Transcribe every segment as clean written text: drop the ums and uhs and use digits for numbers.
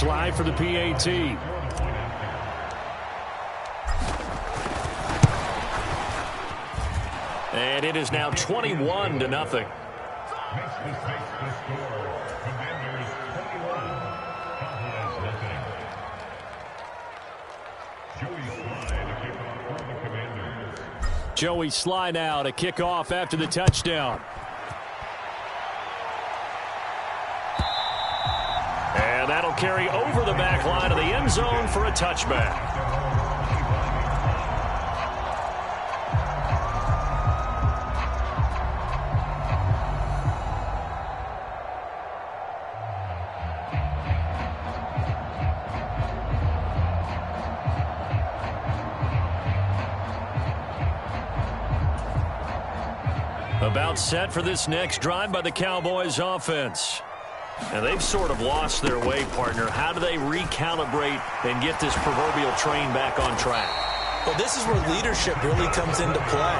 slide for the PAT. And it is now 21-0. Joey Sly now to kick off after the touchdown. And that'll carry over the back line of the end zone for a touchback. About set for this next drive by the Cowboys offense. And they've sort of lost their way, partner. How do they recalibrate and get this proverbial train back on track? Well, this is where leadership really comes into play.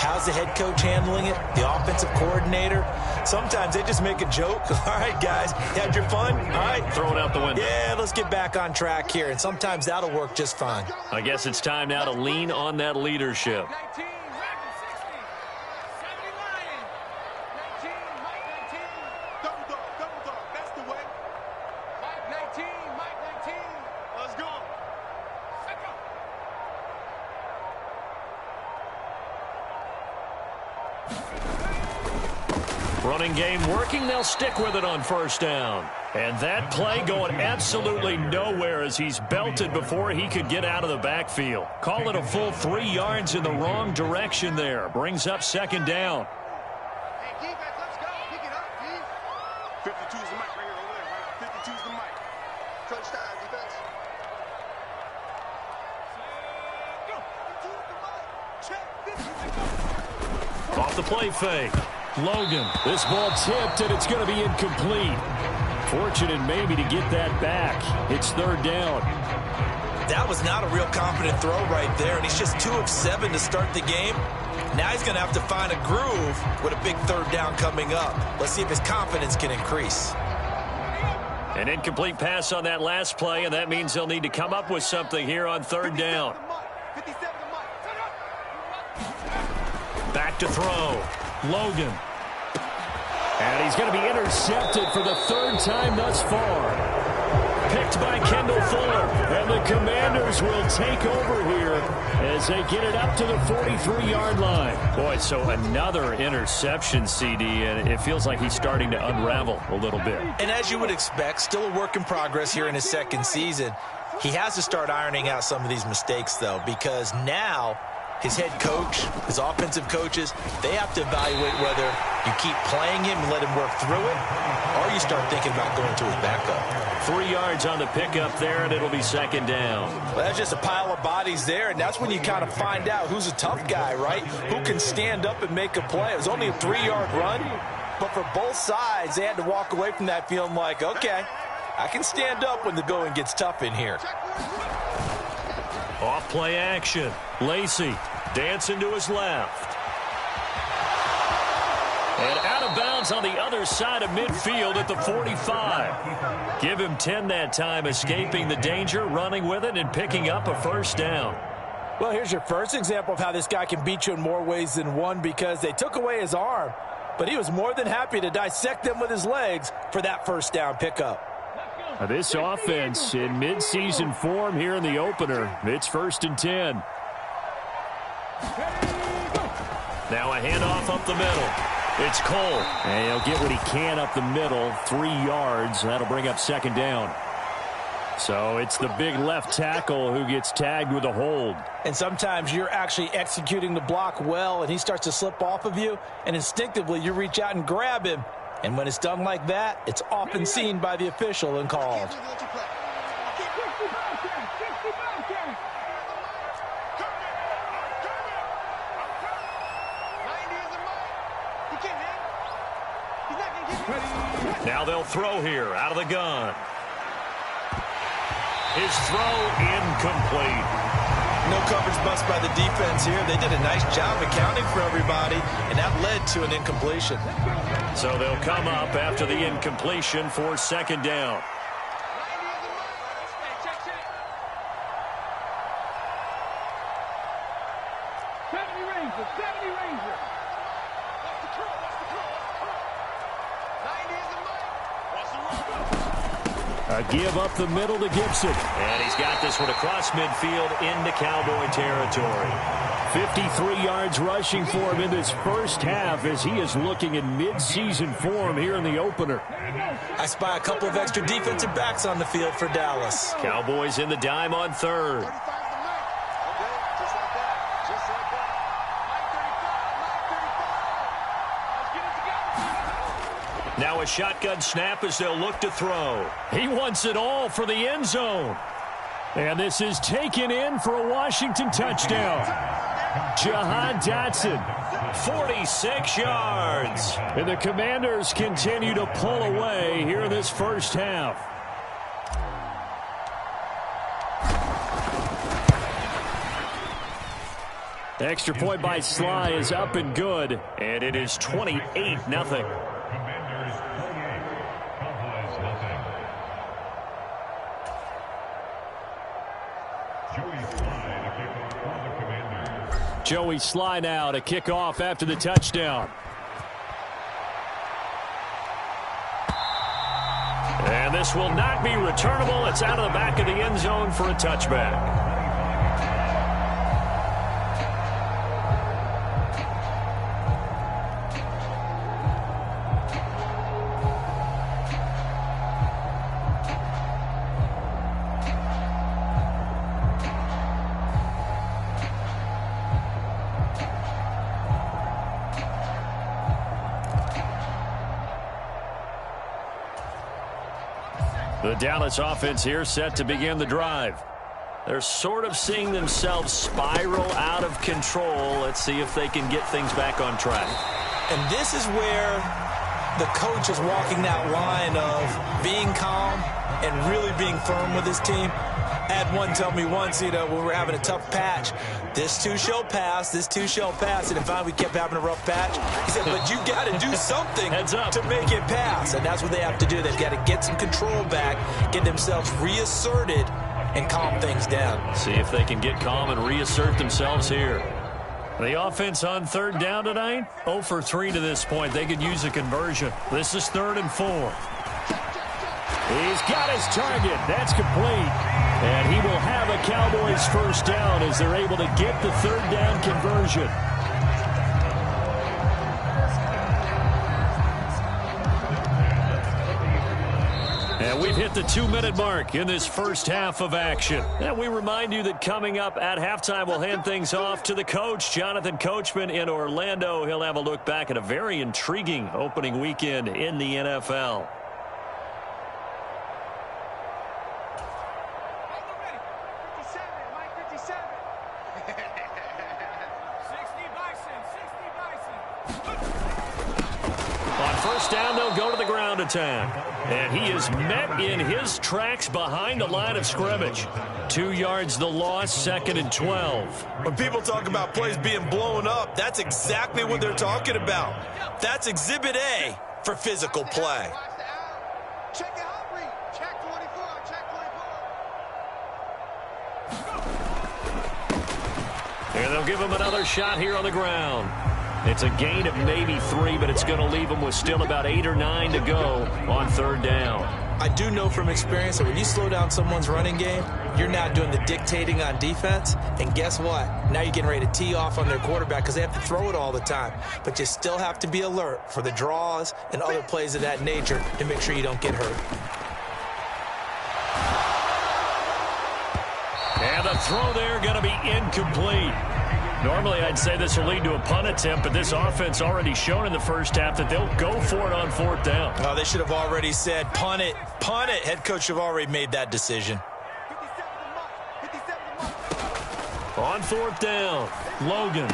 How's the head coach handling it? The offensive coordinator? Sometimes they just make a joke. All right, guys, you had your fun? All right. Throw it out the window. Yeah, let's get back on track here. And sometimes that'll work just fine. I guess it's time now to lean on that leadership. Running game working, they'll stick with it on first down. And that play going absolutely nowhere as he's belted before he could get out of the backfield. Call it a full 3 yards in the wrong direction there. Brings up second down. Hey, defense, let's go. Pick it up, please. 52's the mic right here over there, right? 52's the mic. Crunch time, defense. Go. Off the play fake. Logan, this ball tipped, and it's going to be incomplete. Fortunate maybe to get that back. It's third down. That was not a real confident throw right there, and he's just 2 of 7 to start the game. Now he's going to have to find a groove with a big third down coming up. Let's see if his confidence can increase. An incomplete pass on that last play, and that means they'll need to come up with something here on third down. Back to throw. Logan. And he's going to be intercepted for the 3rd time thus far. Picked by Kendall Fuller. And the Commanders will take over here as they get it up to the 43-yard line. Boy, so another interception, CD, and it feels like he's starting to unravel a little bit. And as you would expect, still a work in progress here in his second season. He has to start ironing out some of these mistakes, though, because now his head coach, his offensive coaches, they have to evaluate whether you keep playing him and let him work through it, or you start thinking about going to his backup. 3 yards on the pickup there, and it'll be second down. Well, that's just a pile of bodies there, and that's when you kind of find out who's a tough guy, right? Who can stand up and make a play. It was only a 3-yard run, but for both sides, they had to walk away from that feeling like, okay, I can stand up when the going gets tough in here. Off play action. Lacey dancing to his left. And out of bounds on the other side of midfield at the 45. Give him 10 that time, escaping the danger, running with it, and picking up a first down. Well, here's your first example of how this guy can beat you in more ways than one, because they took away his arm, but he was more than happy to dissect them with his legs for that first down pickup. This offense in midseason form here in the opener. It's 1st and 10. Now a handoff up the middle. It's Cole. And he'll get what he can up the middle. 3 yards. That'll bring up second down. So it's the big left tackle who gets tagged with a hold. And sometimes you're actually executing the block well, and he starts to slip off of you, and instinctively you reach out and grab him. And when it's done like that, it's often seen by the official and called. Now they'll throw here out of the gun. His throw incomplete. No coverage bust by the defense here. They did a nice job accounting for everybody, and that led to an incompletion. So they'll come up after the incompletion for second down. A give up the middle to Gibson. And he's got this one across midfield into Cowboy territory. 53 yards rushing for him in this first half as he is looking in mid-season form here in the opener. I spy a couple of extra defensive backs on the field for Dallas. Cowboys in the dime on third. Now a shotgun snap as they'll look to throw. He wants it all for the end zone. And this is taken in for a Washington touchdown. Jahan Dotson, 46 yards. And the Commanders continue to pull away here in this first half. Extra point by Sly is up and good. And it is 28-0. Joey Sly now to kick off after the touchdown. And this will not be returnable. It's out of the back of the end zone for a touchback. The Dallas offense here set to begin the drive. They're sort of seeing themselves spiral out of control. Let's see if they can get things back on track. And this is where the coach is walking that line of being calm and really being firm with his team. I had one tell me once, when we were having a tough patch, this too shall pass, this too shall pass. And finally we kept having a rough patch. He said, but you got to do something to make it pass. And that's what they have to do. They've got to get some control back, get themselves reasserted, and calm things down. See if they can get calm and reassert themselves here. The offense on third down tonight, 0 for 3 to this point. They could use a conversion. This is 3rd and 4. He's got his target. That's complete. And he will have a Cowboys first down as they're able to get the 3rd down conversion. And we've hit the 2-minute mark in this first half of action. And we remind you that coming up at halftime, we'll hand things off to the coach, Jonathan Coachman in Orlando. He'll have a look back at a very intriguing opening weekend in the NFL. Down, they'll go to the ground attack. And he is met in his tracks behind the line of scrimmage. 2 yards the loss, 2nd and 12. When people talk about plays being blown up, that's exactly what they're talking about. That's Exhibit A for physical play. Check it out, read. Check 24, check 24. And they'll give him another shot here on the ground. It's a gain of maybe 3, but it's going to leave them with still about 8 or 9 to go on 3rd down. I do know from experience that when you slow down someone's running game, you're now doing the dictating on defense. And guess what? Now you're getting ready to tee off on their quarterback because they have to throw it all the time. But you still have to be alert for the draws and other plays of that nature to make sure you don't get hurt. And the throw there going to be incomplete. Normally, I'd say this will lead to a punt attempt, but this offense already shown in the first half that they'll go for it on 4th down. Oh, they should have already said, punt it, punt it. Head coach have already made that decision. On 4th down, Logan.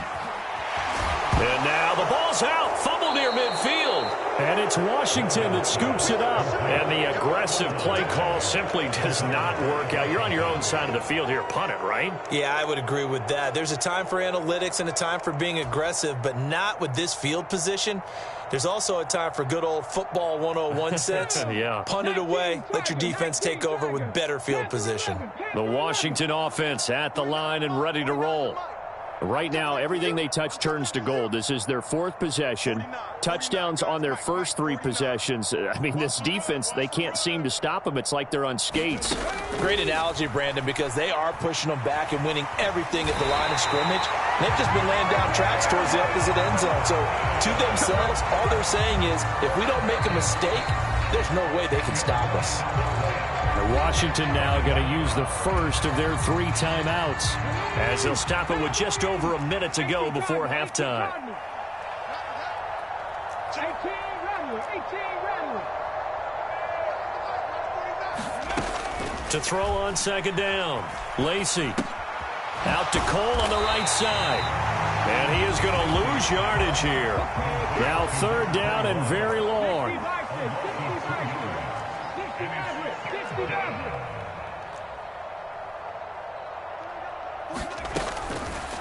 And now the ball's out, fumble near midfield. And it's Washington that scoops it up. And the aggressive play call simply does not work out. You're on your own side of the field here. Punt it, right? Yeah, I would agree with that. There's a time for analytics and a time for being aggressive, but not with this field position. There's also a time for good old football 101 sense. Yeah. Punt it away. Let your defense take over with better field position. The Washington offense at the line and ready to roll. Right now, everything they touch turns to gold. This is their 4th possession. Touchdowns on their first 3 possessions. I mean, this defense, they can't seem to stop them. It's like they're on skates. Great analogy, Brandon, because they are pushing them back and winning everything at the line of scrimmage. They've just been laying down tracks towards the opposite end zone. So, to themselves, all they're saying is, if we don't make a mistake, there's no way they can stop us. Washington now going to use the first of their 3 timeouts as they'll stop it with just over a minute to go before halftime. To throw on second down, Lacey. Out to Cole on the right side. And he is going to lose yardage here. Now 3rd down and very long.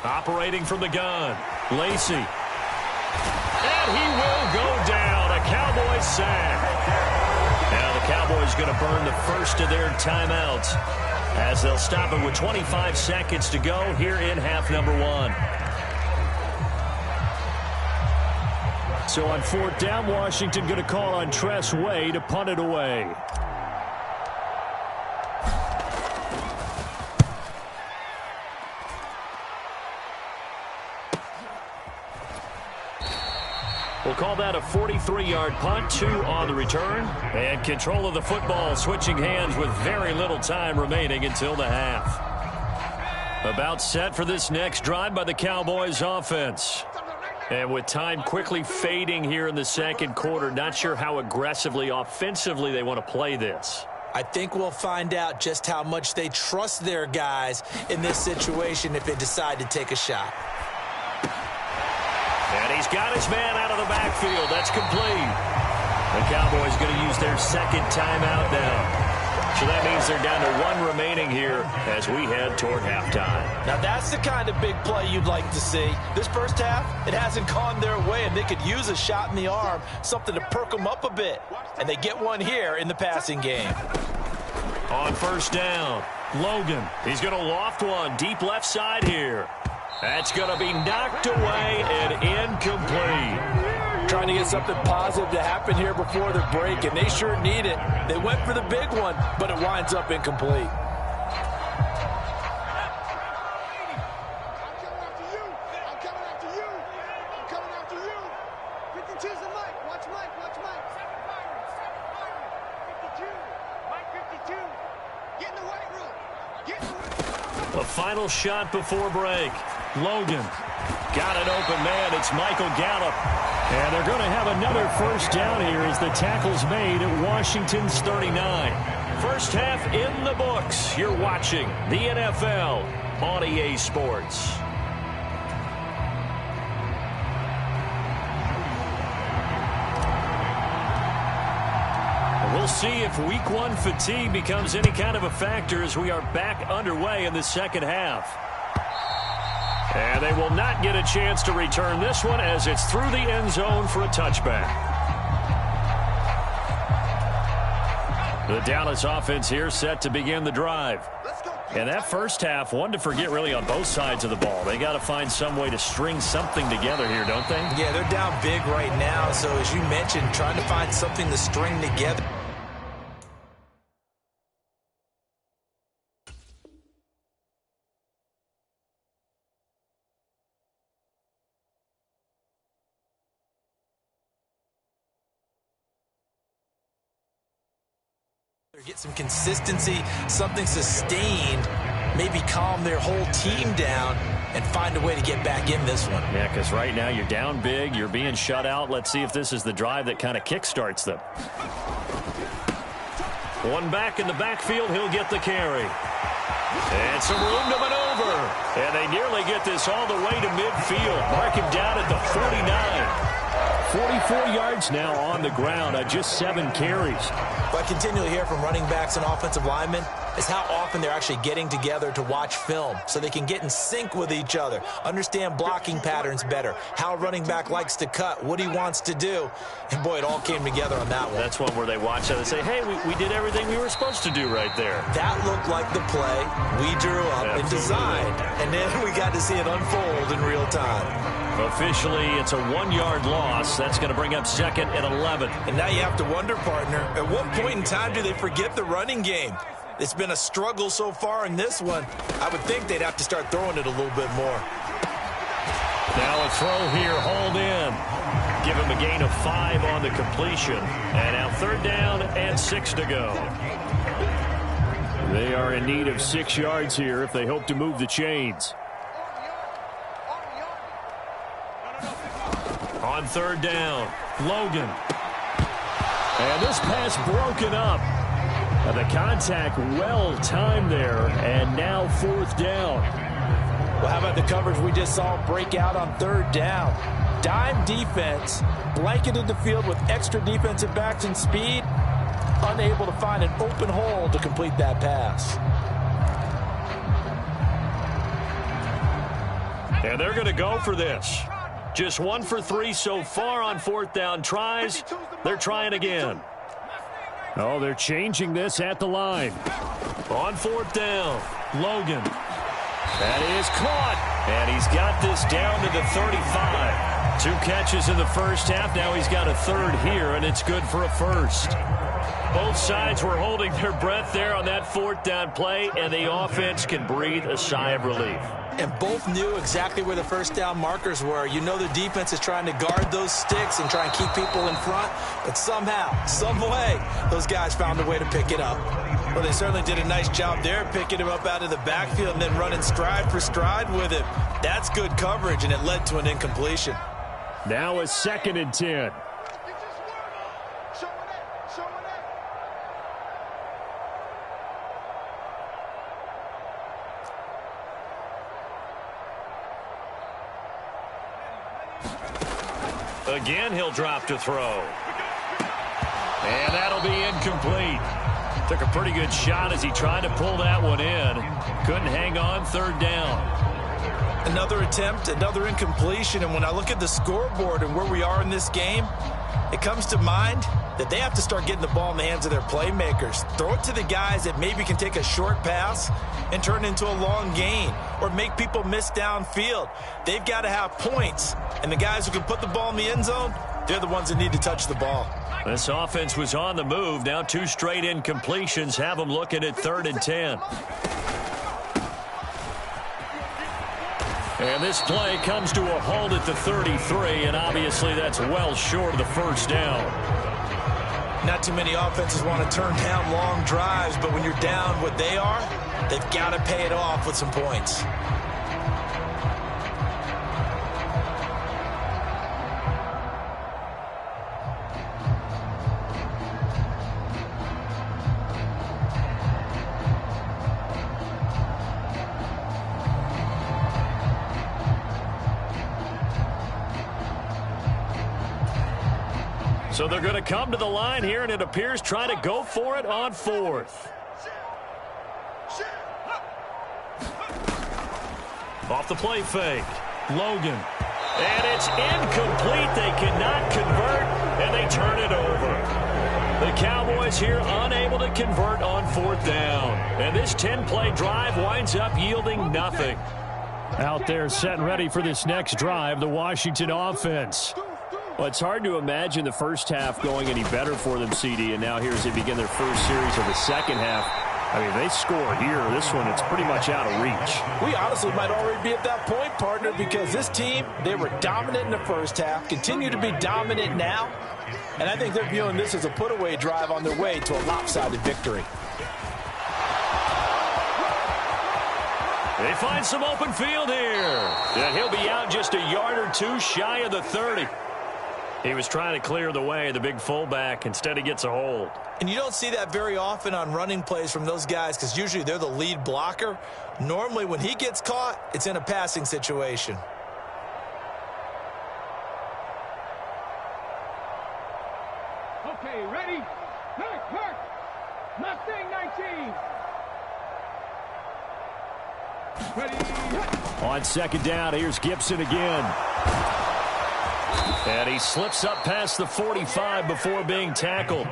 Operating from the gun, Lacey. And he will go down. A Cowboys sack. Now the Cowboys going to burn the first of their timeouts as they'll stop it with 25 seconds to go here in half number 1. So on 4th down, Washington going to call on Tress Way to punt it away. We'll call that a 43-yard punt, 2 on the return. And control of the football switching hands with very little time remaining until the half. About set for this next drive by the Cowboys offense. And with time quickly fading here in the second quarter, not sure how aggressively, offensively they want to play this. I think we'll find out just how much they trust their guys in this situation if they decide to take a shot. And he's got his man out of the backfield. That's complete. The Cowboys going to use their 2nd timeout now. So that means they're down to 1 remaining here as we head toward halftime. Now that's the kind of big play you'd like to see. This first half, it hasn't gone their way, and they could use a shot in the arm, something to perk them up a bit. And they get one here in the passing game. On 1st down, Logan. He's going to loft one deep left side here. That's going to be knocked away and incomplete. Trying to get something positive to happen here before the break, and they sure need it. They went for the big one, but it winds up incomplete. A final shot before break. Logan got an open man. It's Michael Gallup. And they're going to have another first down here as the tackle's made at Washington's 39. First half in the books. You're watching the NFL on EA Sports. We'll see if week 1 fatigue becomes any kind of a factor as we are back underway in the second half. And they will not get a chance to return this one as it's through the end zone for a touchback. The Dallas offense here set to begin the drive. And that first half, one to forget really on both sides of the ball. They got to find some way to string something together here, don't they? Yeah, they're down big right now. So as you mentioned, trying to find something to string together. Get some consistency, something sustained, maybe calm their whole team down and find a way to get back in this one. Yeah, because right now you're down big, you're being shut out. Let's see if this is the drive that kind of kickstarts them. One back in the backfield, he'll get the carry. And some room to maneuver. And they nearly get this all the way to midfield. Mark him down at the 49. 44 yards now on the ground on just 7 carries. But I continually hear from running backs and offensive linemen, is how often they're actually getting together to watch film so they can get in sync with each other, understand blocking patterns better, how a running back likes to cut, what he wants to do. And, boy, it all came together on that one. That's one where they watch it and say, hey, we did everything we were supposed to do right there. That looked like the play we drew up and designed, and then we got to see it unfold in real time. Officially, it's a 1-yard loss. That's going to bring up 2nd and 11. And now you have to wonder, partner, at what point in time do they forget the running game? It's been a struggle so far in this one. I would think they'd have to start throwing it a little bit more. Now a throw here, hauled in. Give him a gain of 5 on the completion. And now 3rd down and 6 to go. They are in need of 6 yards here if they hope to move the chains. On 3rd down, Logan. And this pass broken up. The contact well timed there, and now 4th down. Well, how about the coverage we just saw break out on 3rd down? Dime defense, blanketed the field with extra defensive backs and speed, unable to find an open hole to complete that pass. And they're going to go for this. Just 1 for 3 so far on 4th down tries. They're trying again. Oh, they're changing this at the line. On 4th down, Logan. That is caught. And he's got this down to the 35. 2 catches in the first half. Now he's got a 3rd here, and it's good for a 1st. Both sides were holding their breath there on that 4th down play, and the offense can breathe a sigh of relief. And both knew exactly where the 1st down markers were. You know the defense is trying to guard those sticks and try and keep people in front. But somehow, some way, those guys found a way to pick it up. Well, they certainly did a nice job there, picking him up out of the backfield and then running stride for stride with it. That's good coverage, and it led to an incompletion. Now a 2nd and 10. Again, he'll drop to throw. And that'll be incomplete. Took a pretty good shot as he tried to pull that one in. Couldn't hang on, 3rd down. Another attempt, another incompletion. And when I look at the scoreboard and where we are in this game, it comes to mind that they have to start getting the ball in the hands of their playmakers. Throw it to the guys that maybe can take a short pass and turn it into a long gain or make people miss downfield. They've got to have points. And the guys who can put the ball in the end zone, they're the ones that need to touch the ball. This offense was on the move. Now 2 straight incompletions have them looking at 3rd and 10. And this play comes to a halt at the 33, and obviously that's well short of the 1st down. Not too many offenses want to turn down long drives, but when you're down what they are, they've got to pay it off with some points. So they're going to come to the line here, and it appears try to go for it on 4th. Off the play fake. Logan. And it's incomplete. They cannot convert, and they turn it over. The Cowboys here unable to convert on 4th down. And this 10-play drive winds up yielding nothing. Out there set and ready for this next drive, the Washington offense. Well, it's hard to imagine the first half going any better for them, CD, and now here as they begin their first series of the second half. I mean, they score here. This one, it's pretty much out of reach. We honestly might already be at that point, partner, because this team, they were dominant in the first half, continue to be dominant now, and I think they're viewing this as a put-away drive on their way to a lopsided victory. They find some open field here. And he'll be out just a yard or 2 shy of the 30. He was trying to clear the way, the big fullback. Instead, he gets a hold. And you don't see that very often on running plays from those guys because usually they're the lead blocker. Normally, when he gets caught, it's in a passing situation. Okay, ready? Mark! Mustang 19! On second down, here's Gibson again. And he slips up past the 45 before being tackled.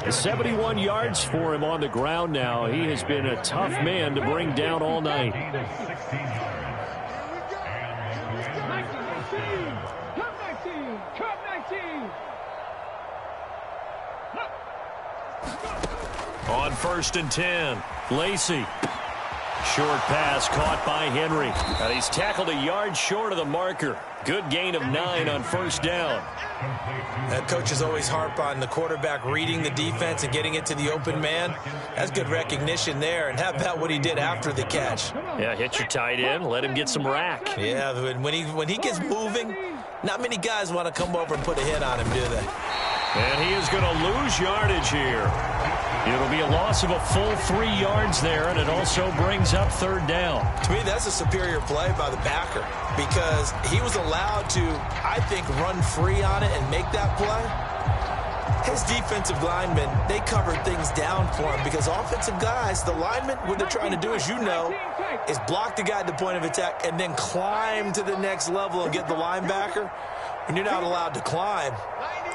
71 yards for him on the ground now. He has been a tough man to bring down all night. On 1st and 10, Lacey. Short pass caught by Henry. And he's tackled a yard short of the marker. Good gain of 9 on 1st down. That coach is always harp on the quarterback reading the defense and getting it to the open man. That's good recognition there. And how about what he did after the catch? Yeah, hit your tight end, let him get some rack. Yeah, when he gets moving, not many guys want to come over and put a hit on him, do they? And he is going to lose yardage here. It'll be a loss of a full 3 yards there, and it also brings up 3rd down. To me, that's a superior play by the backer because he was allowed to, I think, run free on it and make that play. His defensive linemen, they covered things down for him because offensive guys, the linemen, what they're trying to do, as you know, is block the guy at the point of attack and then climb to the next level and get the linebacker. When you're not allowed to climb,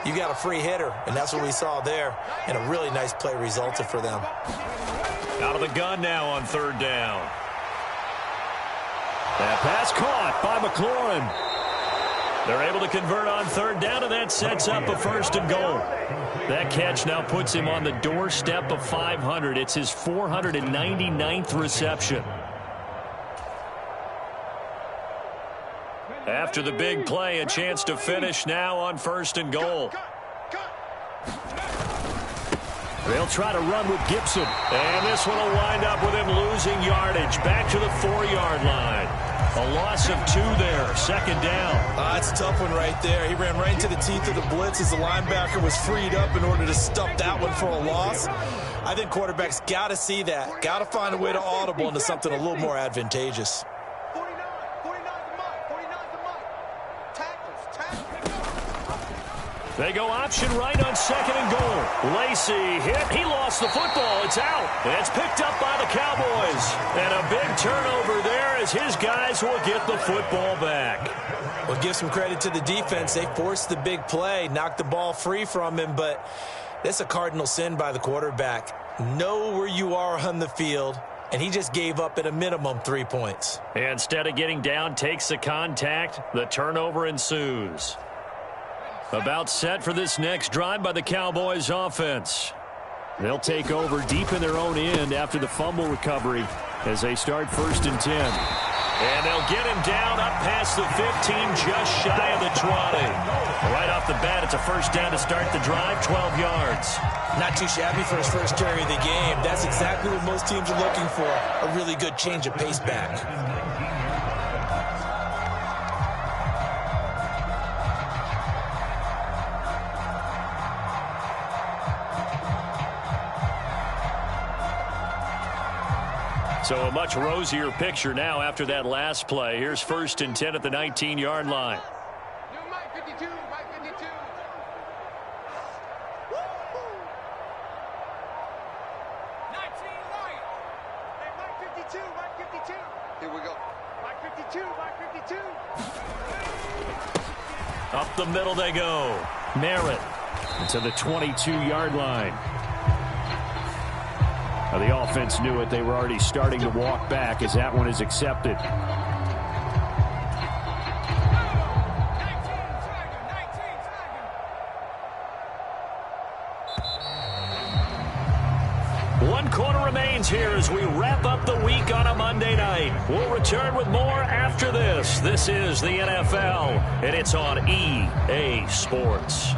you got a free hitter, and that's what we saw there, and a really nice play resulted for them. Out of the gun now on 3rd down. That pass caught by McLaurin. They're able to convert on 3rd down, and that sets up a 1st and goal. That catch now puts him on the doorstep of 500. It's his 499th reception. After the big play, a chance to finish now on 1st and goal. They'll try to run with Gibson. And this one will wind up with him losing yardage. Back to the 4-yard line. A loss of 2 there. 2nd down. That's a tough one right there. He ran right into the teeth of the blitz as the linebacker was freed up in order to stop that one for a loss. I think quarterbacks got to see that. Got to find a way to audible into something a little more advantageous. They go option right on 2nd and goal. Lacey hit. He lost the football. It's out. And it's picked up by the Cowboys. And a big turnover there as his guys will get the football back. Well, give some credit to the defense. They forced the big play, knocked the ball free from him, but that's a cardinal sin by the quarterback. Know where you are on the field, and he just gave up at a minimum 3 points. Instead of getting down, takes the contact. The turnover ensues. About set for this next drive by the Cowboys offense. They'll take over deep in their own end after the fumble recovery as they start 1st and 10. And they'll get him down up past the 15, just shy of the 20. Right off the bat, it's a 1st down to start the drive, 12 yards. Not too shabby for his first carry of the game. That's exactly what most teams are looking for, a really good change of pace back. So a much rosier picture now after that last play. Here's 1st and 10 at the 19-yard line. Mike 52, Mike 52. 19 right. Hey, Mike 52, Mike 52. Here we go. Mike 52, Mike 52. Up the middle they go. Merritt to the 22-yard line. Now the offense knew it. They were already starting to walk back as that one is accepted. One quarter remains here as we wrap up the week on a Monday night. We'll return with more after this. This is the NFL, and it's on EA Sports.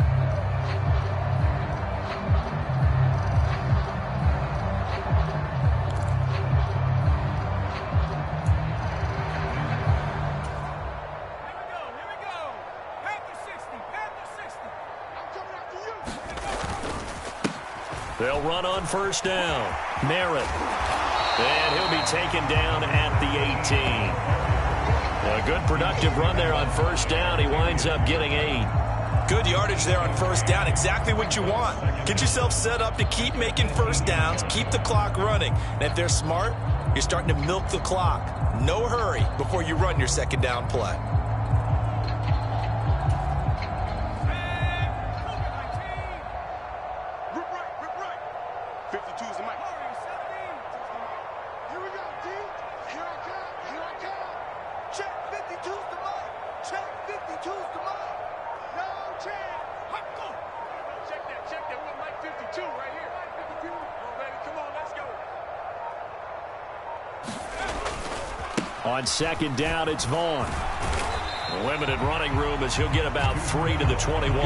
They'll run on 1st down. Merritt. And he'll be taken down at the 18. A good productive run there on 1st down. He winds up getting 8. Good yardage there on first down. Exactly what you want. Get yourself set up to keep making first downs, keep the clock running. And if they're smart, you're starting to milk the clock. No hurry before you run your second down play. Rip right. 52 is the mic. Here we go, D. Here I come. Check 52's the mic. Check 52's the mic. No chance. Check that. We're Mike 52 right here. 52. Come on, baby. Come on, let's go. On second down, it's Vaughn. Limited running room as he'll get about 3 to the 21.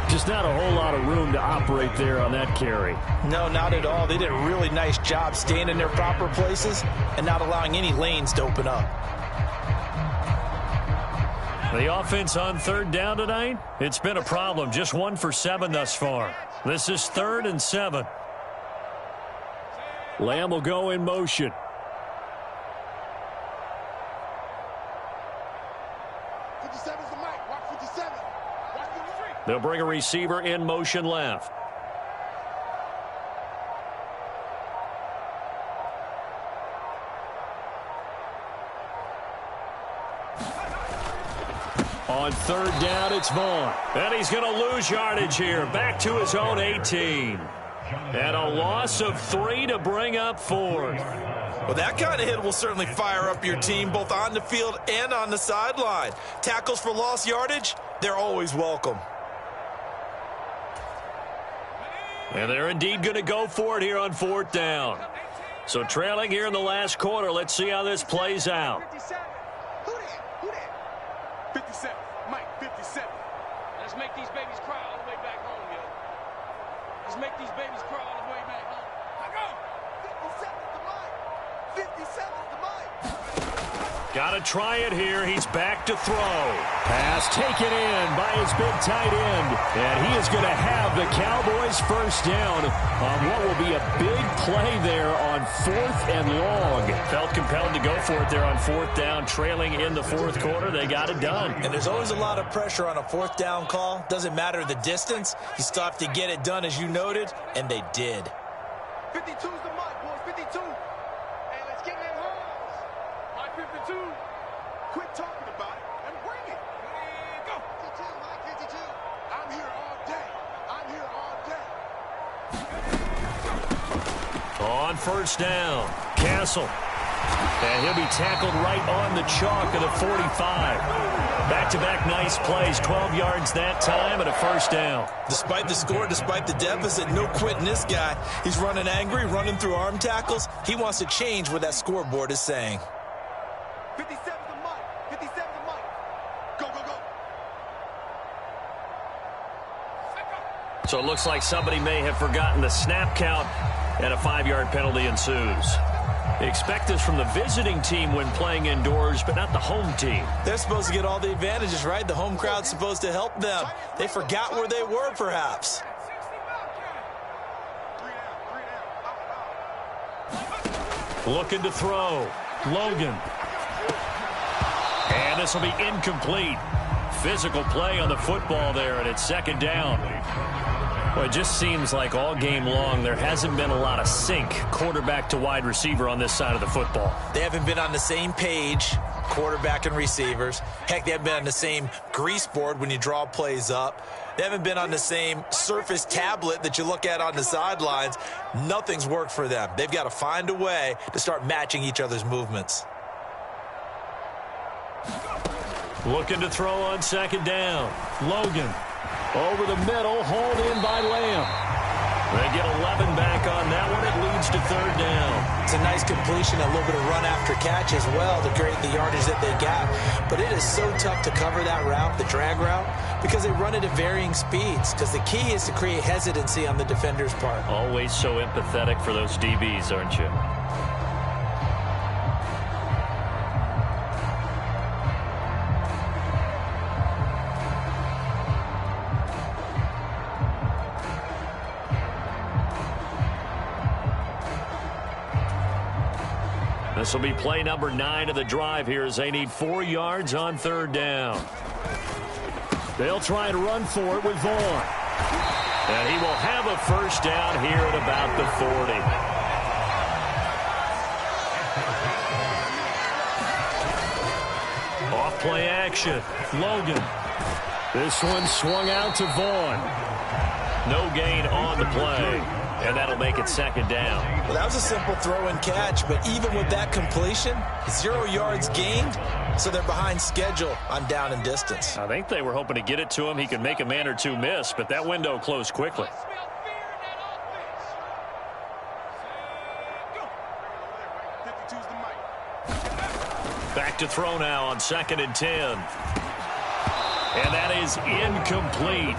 Just not a whole lot of room to operate there on that carry. No, not at all. They did a really nice job staying in their proper places and not allowing any lanes to open up. The offense on third down tonight, it's been a problem. Just 1 for 7 thus far. This is 3rd and 7. Lamb will go in motion. They'll bring a receiver in motion left. On third down, it's Vaughn. And he's going to lose yardage here. Back to his own 18. And a loss of 3 to bring up 4th. Well, that kind of hit will certainly fire up your team both on the field and on the sideline. Tackles for lost yardage, they're always welcome. And they're indeed going to go for it here on 4th down. So trailing here in the last quarter. Let's see how this plays out. 57. Mike, 57. Let's make these babies cry all the way back home, yo. Let's make these babies cry all the way back home. I go. 57's the mic. 57's the mic. Got to try it here. He's back to throw. Pass taken in by his big tight end. And he is going to have the Cowboys first down on what will be a big play there on 4th and long. Felt compelled to go for it there on 4th down. Trailing in the 4th quarter. They got it done. And there's always a lot of pressure on a 4th down call. Doesn't matter the distance. You still have to get it done, as you noted, and they did. 52's the mic, boys. 52. Hey, let's get in that house. Mike 52. Quit talking about it and bring it. And go. 52, Mike 52. I'm here all day. On first down, Castle. And he'll be tackled right on the chalk of the 45. Back-to-back nice plays, 12 yards that time and a first down. Despite the score, despite the deficit, no quitting this guy. He's running angry, running through arm tackles. He wants to change what that scoreboard is saying. 57's the mic. 57's the mic. Go, go, go. So it looks like somebody may have forgotten the snap count, and a 5-yard penalty ensues. They expect this from the visiting team when playing indoors, but not the home team. They're supposed to get all the advantages, right? The home crowd's supposed to help them. They forgot where they were, perhaps. Looking to throw. Logan. And this will be incomplete. Physical play on the football there, and it's second down. Well, it just seems like all game long there hasn't been a lot of sync quarterback to wide receiver on this side of the football. They haven't been on the same page, quarterback and receivers. Heck, they haven't been on the same grease board when you draw plays up. They haven't been on the same Surface tablet that you look at on the sidelines. Nothing's worked for them. They've got to find a way to start matching each other's movements. Looking to throw on second down. Logan. Over the middle, hauled in by Lamb. They get 11 back on that one. It leads to third down. It's a nice completion, a little bit of run after catch as well to create the yardage that they got. But it is so tough to cover that route, the drag route, because they run it at varying speeds. Because the key is to create hesitancy on the defender's part. Always so empathetic for those DBs, aren't you? This will be play number 9 of the drive here as they need 4 yards on third down. They'll try to run for it with Vaughn. And he will have a first down here at about the 40. Off play action. Logan. This one swung out to Vaughn. No gain on the play. And that'll make it second down. Well, that was a simple throw and catch, but even with that completion, 0 yards gained, so they're behind schedule on down and distance. I think they were hoping to get it to him. He could make a man or two miss, but that window closed quickly. Back to throw now on 2nd and 10. And that is incomplete.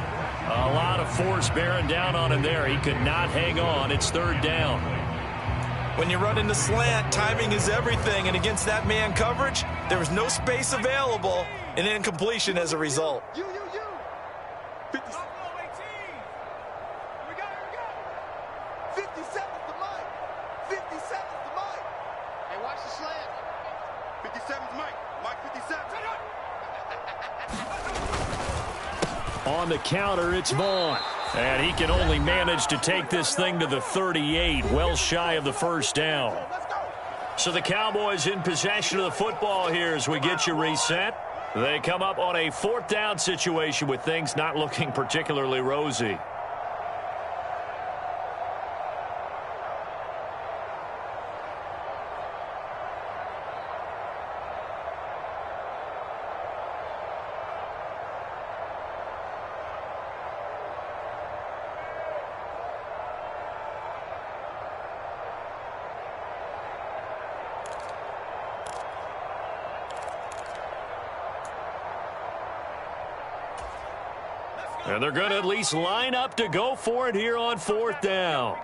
A lot of force bearing down on him there. He could not hang on. It's 3rd down. When you run in the slant, timing is everything. And against that man coverage, there was no space available, and incompletion as a result. 50. We got 57's the mic. 57's the mic. Hey, watch the slant. 57's mic. Mike 57. On the counter, it's Vaughn. And he can only manage to take this thing to the 38, well shy of the first down. So the Cowboys in possession of the football here as we get you reset. They come up on a 4th down situation with things not looking particularly rosy. And they're going to at least line up to go for it here on 4th down.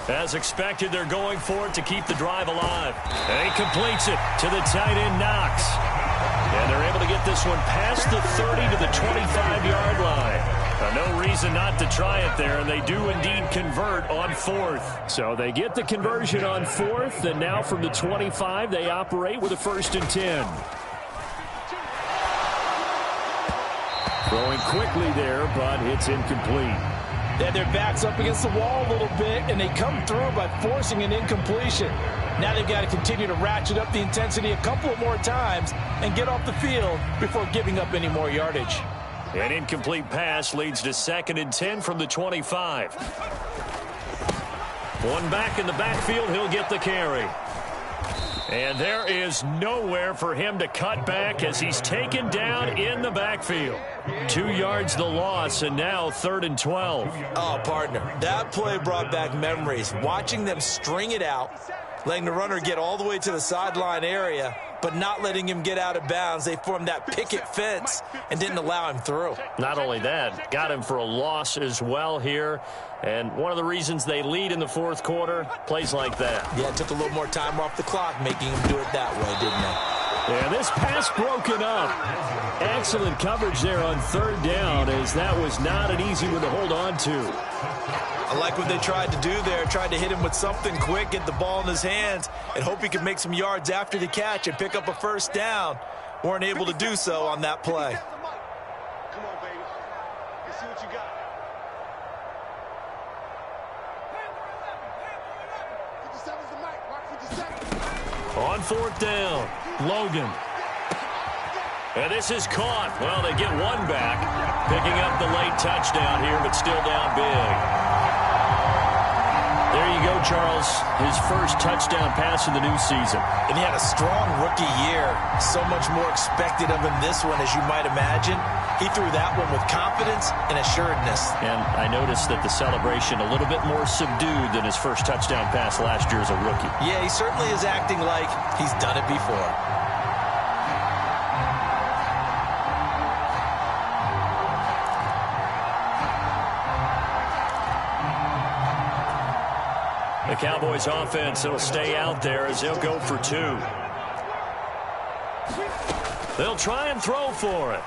As expected, they're going for it to keep the drive alive. And he completes it to the tight end, Knox. And they're able to get this one past the 30 to the 25-yard line. No reason not to try it there, and they do indeed convert on 4th. So they get the conversion on 4th, and now from the 25, they operate with a 1st and 10. Throwing quickly there, but it's incomplete. They had their backs up against the wall a little bit, and they come through by forcing an incompletion. Now they've got to continue to ratchet up the intensity a couple of more times and get off the field before giving up any more yardage. An incomplete pass leads to 2nd and 10 from the 25. One back in the backfield, he'll get the carry. And there is nowhere for him to cut back as he's taken down in the backfield. 2 yards the loss, and now 3rd and 12. Oh, partner, that play brought back memories. Watching them string it out, letting the runner get all the way to the sideline area, but not letting him get out of bounds. They formed that picket fence and didn't allow him through. Not only that, got him for a loss as well here. And one of the reasons they lead in the 4th quarter, plays like that. Yeah, it took a little more time off the clock, making him do it that way, didn't it? Yeah, this pass broken up. Excellent coverage there on 3rd down, as that was not an easy one to hold on to. I like what they tried to do there, tried to hit him with something quick, get the ball in his hands, and hope he could make some yards after the catch and pick up a 1st down. Weren't able to do so on that play. Come on, baby. Let's see what you got. On 4th down, Logan. And this is caught. Well, they get one back, picking up the late touchdown here, but still down big. There you go, Charles. His first touchdown pass of the new season. And he had a strong rookie year. So much more expected of him this one, as you might imagine. He threw that one with confidence and assuredness. And I noticed that the celebration a little bit more subdued than his first touchdown pass last year as a rookie. Yeah, he certainly is acting like he's done it before. The Cowboys offense will stay out there as they'll go for 2. They'll try and throw for it.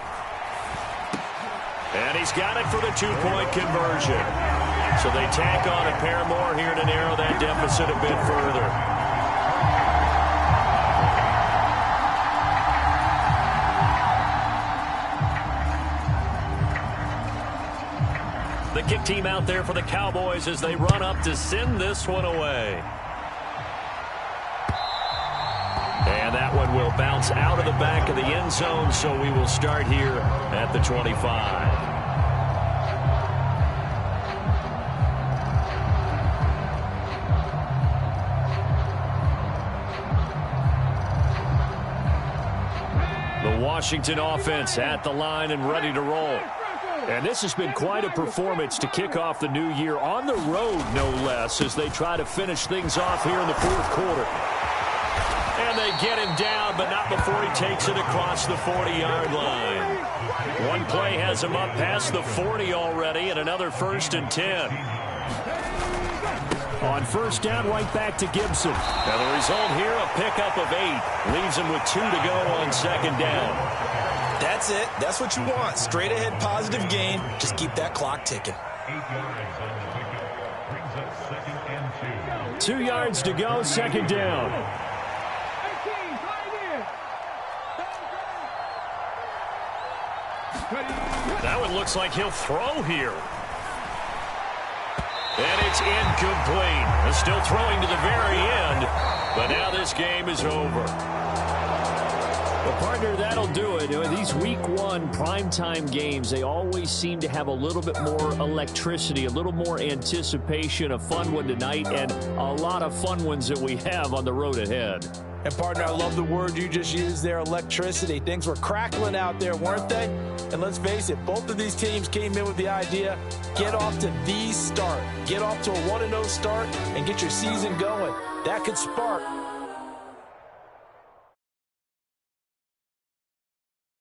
And he's got it for the 2-point conversion. So they tack on a pair more here to narrow that deficit a bit further. The kick team out there for the Cowboys as they run up to send this one away. And that one will bounce out of the back of the end zone, so we will start here at the 25. The Washington offense at the line and ready to roll. And this has been quite a performance to kick off the new year on the road, no less, as they try to finish things off here in the fourth quarter. And they get him down, but not before he takes it across the 40-yard line. One play has him up past the 40 already, and another 1st and 10. On first down, right back to Gibson. And the result here, a pickup of 8. Leaves him with 2 to go on second down. That's it. That's what you want. Straight ahead positive gain. Just keep that clock ticking. 2 yards to go, second down. That one looks like he'll throw here. And it's incomplete. They're still throwing to the very end, but now this game is over. Well, partner, that'll do it. These week 1 primetime games, they always seem to have a little bit more electricity, a little more anticipation. A fun one tonight, and a lot of fun ones that we have on the road ahead. And, partner, I love the word you just used there, electricity. Things were crackling out there, weren't they? And let's face it, both of these teams came in with the idea, get off to the start. Get off to a 1-0 start and get your season going. That could spark